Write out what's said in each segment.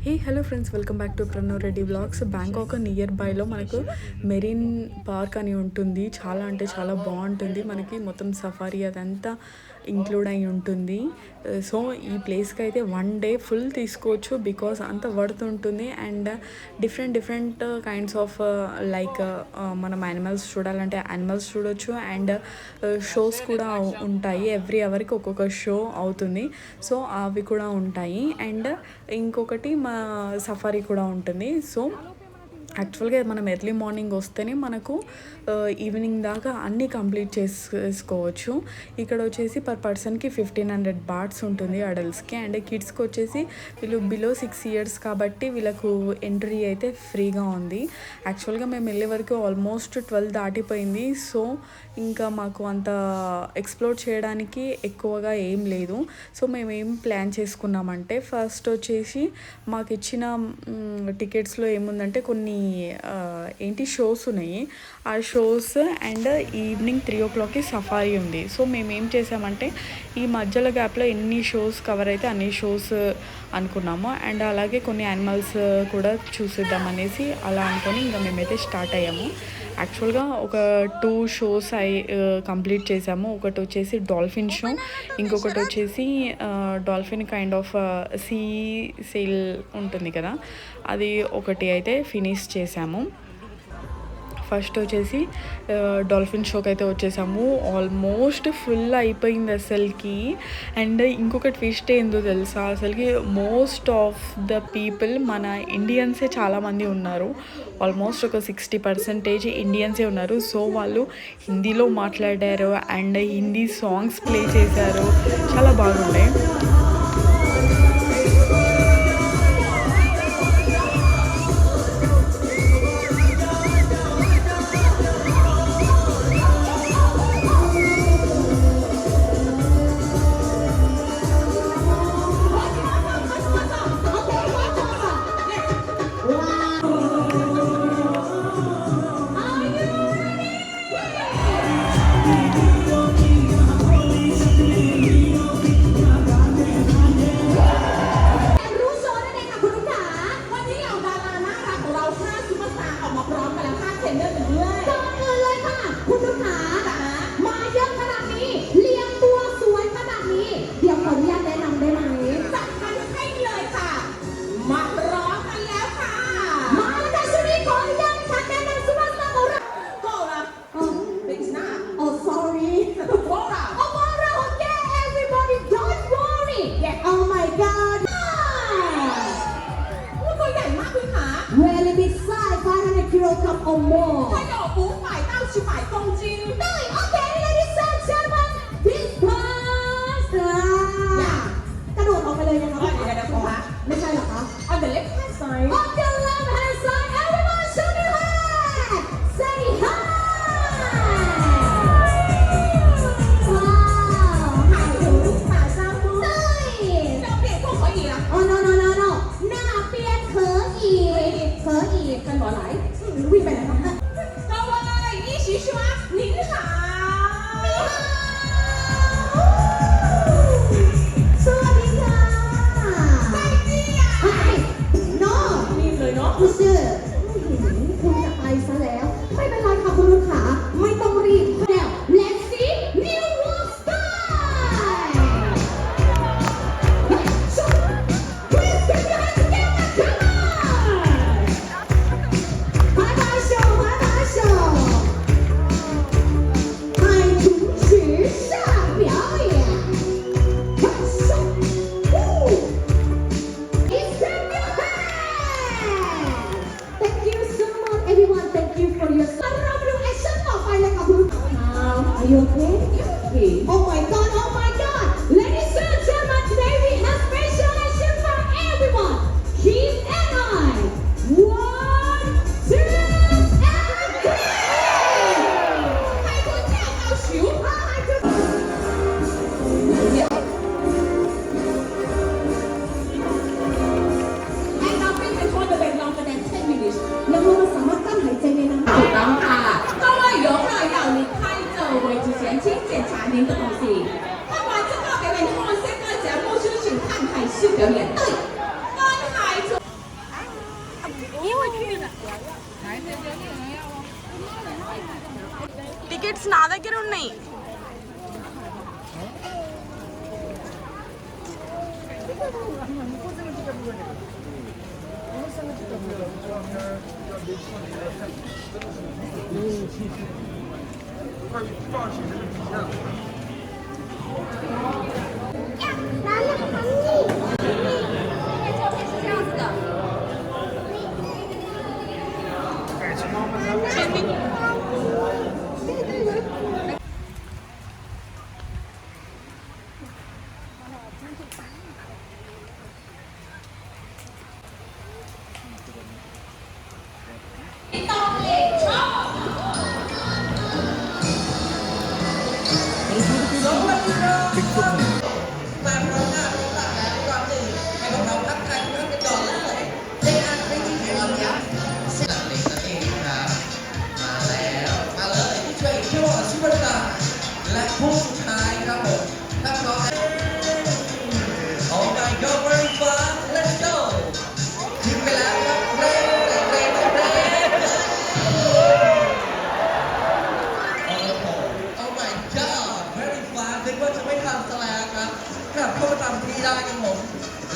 Hey hello friends, welcome back to Pranav Reddy vlogs. Bangkok near బైలో మనకు marine park అని ఉంటుంది. చాలా అంటే చాలా బాగుంటుంది. మనకి మొత్తం సఫారీ అదంతా ఇంక్లూడ్ అయి ఉంటుంది. సో ఈ ప్లేస్కి అయితే 1 డే ఫుల్ తీసుకోవచ్చు బికాస్ అంత వర్త్ ఉంటుంది. And different kinds of like మనం యానిమల్స్ చూడాలంటే యానిమల్స్ చూడొచ్చు. అండ్ షోస్ కూడా ఉంటాయి. ఎవ్రీ అవర్కి ఒక్కొక్క షో అవుతుంది. సో అవి కూడా ఉంటాయి. అండ్ ఇంకొకటి మా సఫారీ కూడా ఉంటుంది. సో యాక్చువల్గా మనం ఎర్లీ మార్నింగ్ వస్తేనే మనకు ఈవినింగ్ దాకా అన్నీ కంప్లీట్ చేసుకోవచ్చు. ఇక్కడ వచ్చేసి పర్ పర్సన్కి 1500 బాట్స్ ఉంటుంది అడల్ట్స్కి. అండ్ కిడ్స్కి వచ్చేసి వీళ్ళు బిలో 6 years కాబట్టి వీళ్ళకు ఎంట్రీ అయితే ఫ్రీగా ఉంది. యాక్చువల్గా మేము వెళ్ళే వరకు ఆల్మోస్ట్ 12 దాటిపోయింది. సో ఇంకా మాకు అంత ఎక్స్ప్లోర్ చేయడానికి ఎక్కువగా ఏం లేదు. సో మేము ఏం ప్లాన్ చేసుకున్నామంటే, ఫస్ట్ వచ్చేసి మాకు ఇచ్చిన టికెట్స్లో ఏముందంటే కొన్ని షోస్ ఉన్నాయి. ఆ షోస్ అండ్ ఈవినింగ్ 3 o'clockకి సఫారీ ఉంది. సో మేము ఏం చేసామంటే ఈ మధ్యలో గ్యాప్లో ఎన్ని షోస్ కవర్ అయితే అన్ని షోస్ అనుకున్నాము. అండ్ అలాగే కొన్ని యానిమల్స్ కూడా చూసేద్దాం అనేసి అలా అనుకొని ఇంకా మేమైతే స్టార్ట్ అయ్యాము. యాక్చువల్గా ఒక 2 షోస్ కంప్లీట్ చేసాము. ఒకటి వచ్చేసి డాల్ఫిన్ షో, ఇంకొకటి వచ్చేసి dolphin kind of sea sail ఉంటుంది కదా, అది ఒకటి అయితే ఫినిష్ చేసాము. ఫస్ట్ వచ్చేసి డాల్ఫిన్ షోకి అయితే వచ్చేసాము. ఆల్మోస్ట్ ఫుల్ అయిపోయింది అసలుకి. అండ్ ఇంకొక ట్విస్ట్ ఏందో తెలుసా, అసలుకి మోస్ట్ ఆఫ్ ద పీపుల్ మన ఇండియన్సే చాలామంది ఉన్నారు. ఆల్మోస్ట్ ఒక 60% ఇండియన్సే ఉన్నారు. సో వాళ్ళు హిందీలో మాట్లాడారు అండ్ హిందీ సాంగ్స్ ప్లే చేశారు. చాలా బాగుండే. Really big size, 500 kilogram or more. 它有500到700公斤。对 ，OK, ladies and gentlemen, this pass. กระโดดออกไปเลยนะคะเดี๋ยวๆไม่ใช่หรอคะ On the left hand side. On the left hand side, everyone show your hand. Say hi. Wow. 海豚马上摸。对。这边不可以了。Oh no no no no. 那边可以。可以跟我来，วิ่งไปไหนครับ各位一起说您好，你好，สวัสดีค่ะ再见呀no นี่เลยเนาะ不是คุณจะไปซะแล้วไม่เป็นไรค่ะคุณลูกค้าไม่ต้องรีบแล้ว let's see new walk style please put your hands together come on Are you okay? Oh my god, oh my god! Ladies and gentlemen, today we have special action for everyone! Keith and I! 1, 2, and 3! 海豚跳高球！海豚。And now we can hold the bed longer than 10 minutes. แล้วเราสามารถกั้นหายใจในน้ำถูกต้องค่ะ各位游客要离开这位置前请 tickets నా దగ్గర ఉన్నాయి.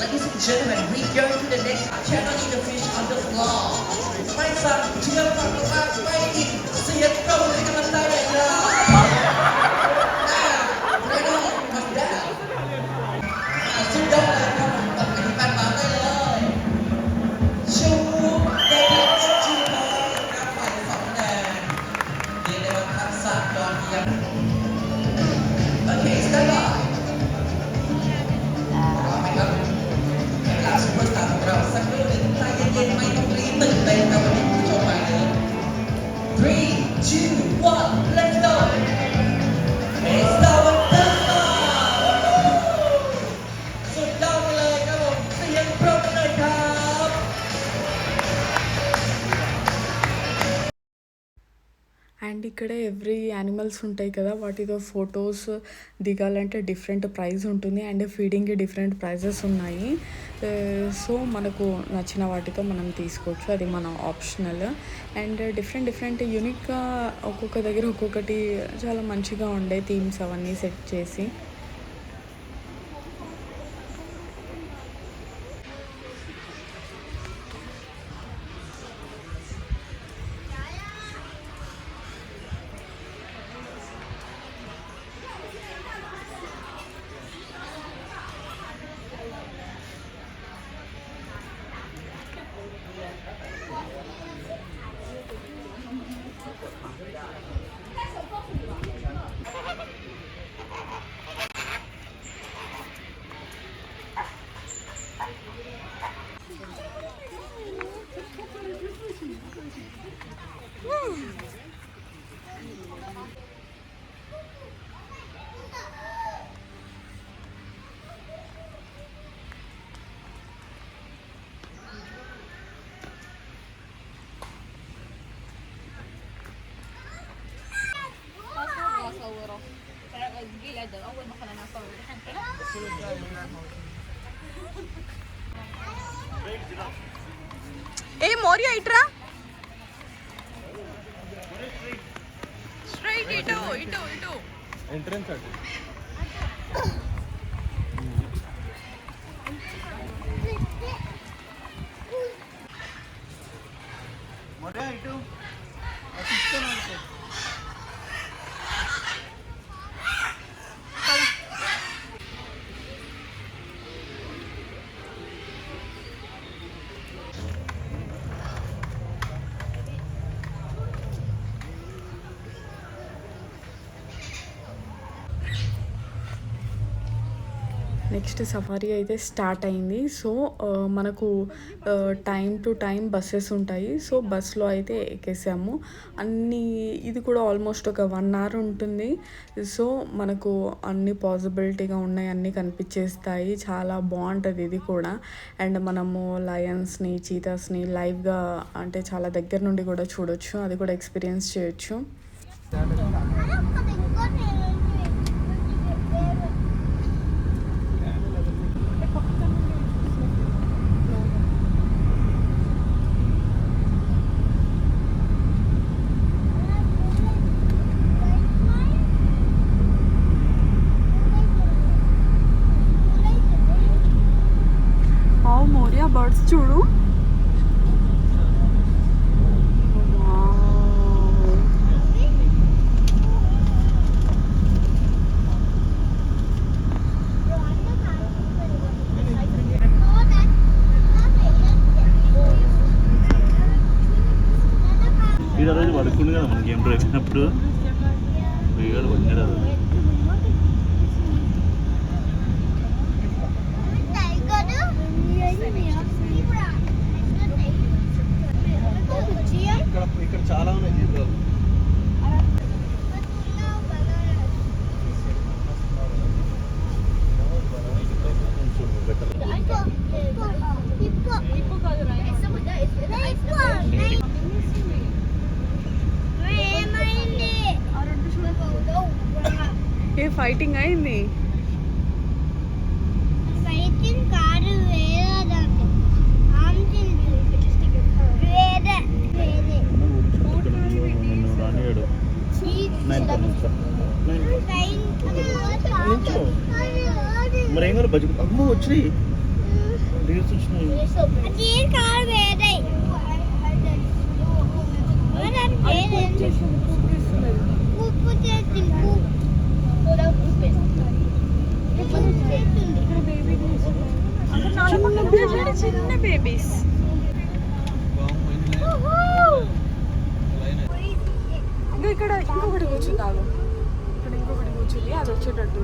Ladies and gentlemen, we go to the next channel in the fish on the floor. ไม่สั่งเชื่อฟังมากไม่อีกเสียงตรงให้กำลังใจเลยครับไม่ต้องมาได้สุดยอดเลยครับตบกันที่แฟนมาได้เลยชูเด็กชูบอลครับฝ่ายสองแดงเรียกได้ว่าทักษะยอดเยี่ยมโอเคสแตนบายพร้อมไหมครับซุปเปอร์สตาร์ของเราสักครู่หนึ่งใจเย็นๆไม่ต้องรีบตื่นเต้นครับวันนี้ผู้ชมไปเลย 3, 2, 1 let's go it's our turn สุดยอดไปเลยครับผมเสียงปรบมือหน่อยครับ and ఇక్కడ every animals ఉంటాయి కదా, వాటితో photos దిగాలంటే different price ఉంటుంది. And ఫీడింగ్కి different prices ఉన్నాయి. So మనకు నచ్చిన వాటితో మనం తీసుకోవచ్చు, అది మన ఆప్షనల్. అండ్ డిఫరెంట్ యూనిక్గా ఒక్కొక్క దగ్గర ఒక్కొక్కటి చాలా మంచిగా ఉండే థీమ్స్ అవన్నీ సెట్ చేసి. ఏ మోరియా ఇట్రా స్ట్రైట్ ఇటు ఎంట్రన్స్ అటు మోరియా ఇటు నెక్స్ట్ సఫారీ అయితే స్టార్ట్ అయింది. సో మనకు టైం టు టైం బస్సెస్ ఉంటాయి. సో బస్లో అయితే ఎక్కేసాము. ఇది కూడా ఆల్మోస్ట్ ఒక 1 hour ఉంటుంది. సో మనకు అన్ని పాసిబిలిటీగా ఉన్నాయి, అన్నీ కనిపించేస్తాయి. చాలా బాగుంటుంది ఇది కూడా. అండ్ మనము లయన్స్ని, చీతాస్ని లైవ్గా అంటే చాలా దగ్గర నుండి కూడా చూడొచ్చు, అది కూడా ఎక్స్పీరియన్స్ చేయొచ్చు. బర్డ్స్ చూడు. ఈడ రోజు పడుకుంది కదా మనకి గేమ్ డ్రైవ్ అయినప్పుడు వీడు వచ్చాడు. ఇక్కడ చాలా ఉన్నాయి జీబ్రాలు. ఏ ఫైటింగ్ అయింది. రానియాడు 9 మరి ఏం కాదు బజ్జి అమ్మో వచ్చినాయి రీల్స్ వచ్చినాయి. చిన్న బేబీస్. ఇక్కడ ఇంకొకటి కూర్చుందాము. ఇక్కడ ఇంకొకటి కూర్చుంది, అది వచ్చేటట్టు.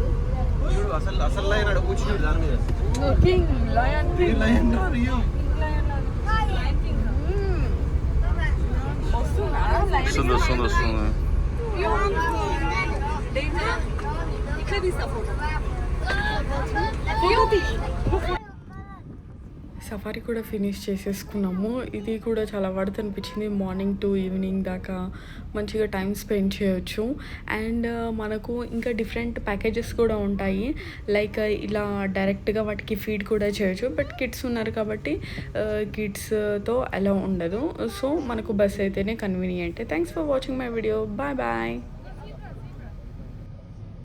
అసలు లైన్ ఆడ కూర్చున్నాడు దాని మీద. కింగ్ లయన్ వస్తుంది. ఇట్లా తీస్తా ఫోటో. సఫారీ కూడా ఫినిష్ చేసేసుకున్నాము. ఇది కూడా చాలా వర్త్ అనిపించింది. మార్నింగ్ టు ఈవినింగ్ దాకా మంచిగా టైం స్పెండ్ చేయొచ్చు. అండ్ మనకు ఇంకా డిఫరెంట్ ప్యాకేజెస్ కూడా ఉంటాయి. లైక్ ఇలా డైరెక్ట్గా వాటికి ఫీడ్ కూడా చేయొచ్చు. బట్ కిడ్స్ ఉన్నారు కాబట్టి కిడ్స్తో అలా ఉండదు. సో మనకు బస్ అయితేనే convenient. Thanks for watching my video. Bye bye.